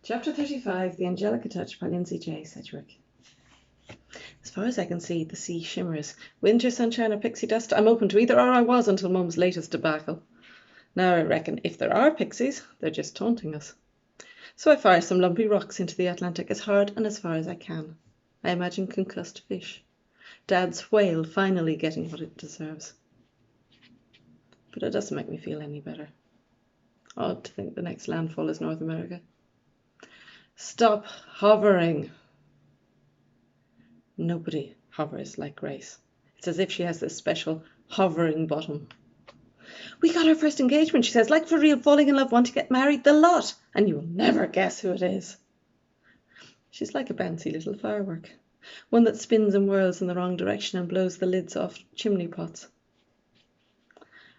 Chapter 35, The Angelica Touch by Lindsay J. Sedgwick. As far as I can see, the sea shimmers. Winter sunshine or pixie dust, I'm open to either, or I was until Mum's latest debacle. Now I reckon if there are pixies, they're just taunting us. So I fire some lumpy rocks into the Atlantic as hard and as far as I can. I imagine concussed fish. Dad's whale finally getting what it deserves. But it doesn't make me feel any better. Odd to think the next landfall is North America. Stop hovering. Nobody hovers like Grace. It's as if she has this special hovering bottom. We got our first engagement, she says, like for real, falling in love, want to get married, the lot. And you'll never guess who it is. She's like a bouncy little firework. One that spins and whirls in the wrong direction and blows the lids off chimney pots.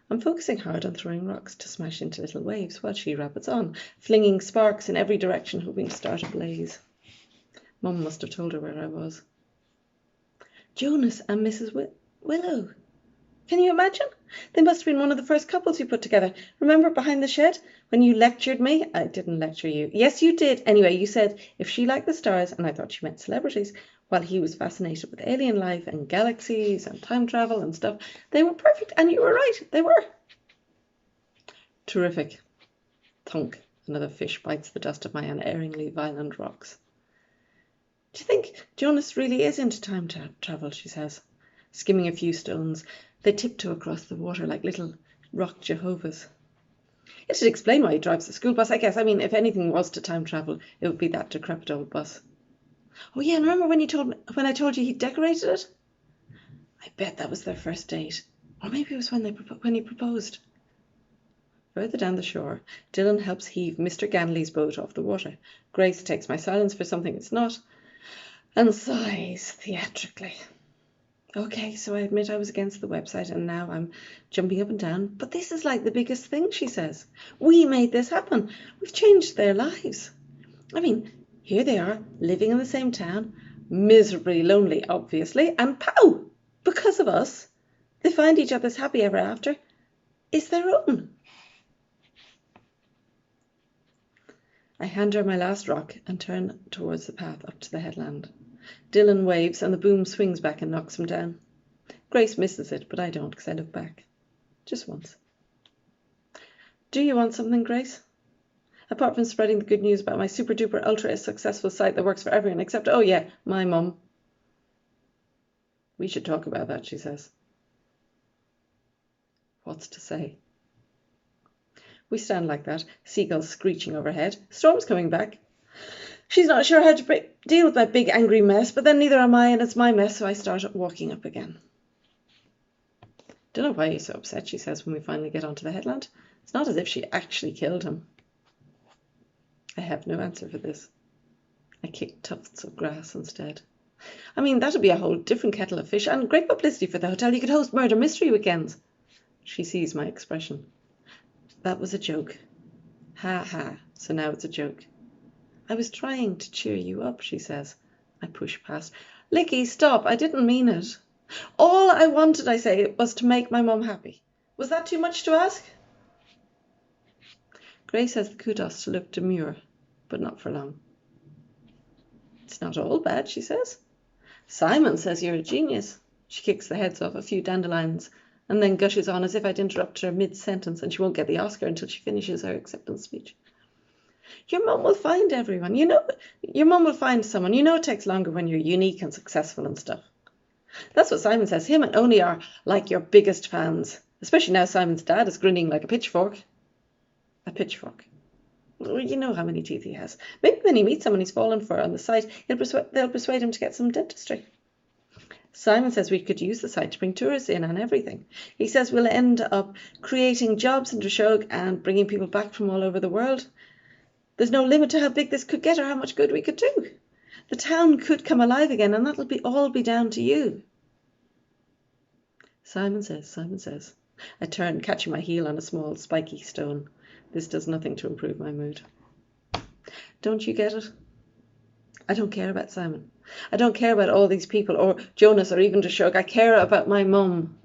I'm focusing hard on throwing rocks to smash into little waves while she rabbits on, flinging sparks in every direction, hoping to start a blaze. Mum must have told her where I was. Jonas and Mrs. Willow. Can you imagine? They must have been one of the first couples you put together. Remember behind the shed when you lectured me? I didn't lecture you. Yes, you did. Anyway, you said if she liked the stars, and I thought she meant celebrities, while he was fascinated with alien life and galaxies and time travel and stuff, they were perfect. And you were right. They were. Terrific. Thunk. Another fish bites the dust of my unerringly violent rocks. Do you think Jonas really is into time travel, she says, skimming a few stones. They tiptoe across the water like little rock Jehovahs. It should explain why he drives the school bus, I guess. I mean, if anything was to time travel, it would be that decrepit old bus. Oh yeah, and remember when I told you he decorated it? I bet that was their first date. Or maybe it was when he proposed. Further down the shore, Dylan helps heave Mr. Ganley's boat off the water. Grace takes my silence for something it's not, and sighs theatrically. Okay, so I admit I was against the website and now I'm jumping up and down. But this is like the biggest thing, she says. We made this happen. We've changed their lives. I mean, here they are, living in the same town, miserably lonely, obviously, and pow! Because of us, they find each other's happy ever after is their own. I hand her my last rock and turn towards the path up to the headland. Dylan waves and the boom swings back and knocks him down. Grace misses it, but I don't because I look back. Just once. Do you want something, Grace? Apart from spreading the good news about my super duper ultra successful site that works for everyone except, oh yeah, my mum. We should talk about that, she says. What's to say? We stand like that, seagulls screeching overhead. Storm's coming back. She's not sure how to deal with my big angry mess, but then neither am I, and it's my mess, so I start walking up again. Don't know why you're so upset, she says when we finally get onto the headland. It's not as if she actually killed him. I have no answer for this. I kick tufts of grass instead. I mean, that'd be a whole different kettle of fish, and great publicity for the hotel. You could host murder mystery weekends. She sees my expression. That was a joke. Ha ha, so now it's a joke. I was trying to cheer you up, she says. I push past. Licky, stop, I didn't mean it. All I wanted, I say, was to make my mum happy. Was that too much to ask? Grace has the kudos to look demure, but not for long. It's not all bad, she says. Simon says you're a genius. She kicks the heads off a few dandelions and then gushes on as if I'd interrupt her mid-sentence and she won't get the Oscar until she finishes her acceptance speech. Your mum will find everyone. You know, your mum will find someone. You know it takes longer when you're unique and successful and stuff. That's what Simon says. Him and Oni are like your biggest fans. Especially now Simon's dad is grinning like a pitchfork. A pitchfork. Well, you know how many teeth he has. Maybe when he meets someone he's fallen for on the site, they'll persuade him to get some dentistry. Simon says we could use the site to bring tourists in and everything. He says we'll end up creating jobs in Dreshog and bringing people back from all over the world. There's no limit to how big this could get or how much good we could do. The town could come alive again, and that'll all be down to you. Simon says. I turn, catching my heel on a small, spiky stone. This does nothing to improve my mood. Don't you get it? I don't care about Simon. I don't care about all these people, or Jonas, or even Dreshog. I care about my mum.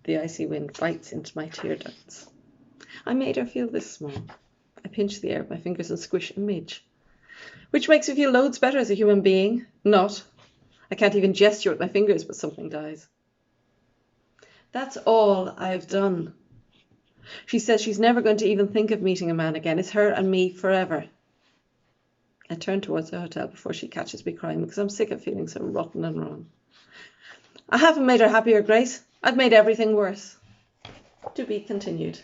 The icy wind bites into my tear ducts. I made her feel this small. I pinch the air with my fingers and squish a midge. Which makes me feel loads better as a human being. Not. I can't even gesture with my fingers, but something dies. That's all I've done. She says she's never going to even think of meeting a man again. It's her and me forever. I turn towards the hotel before she catches me crying because I'm sick of feeling so rotten and wrong. I haven't made her happier, Grace. I've made everything worse. To be continued.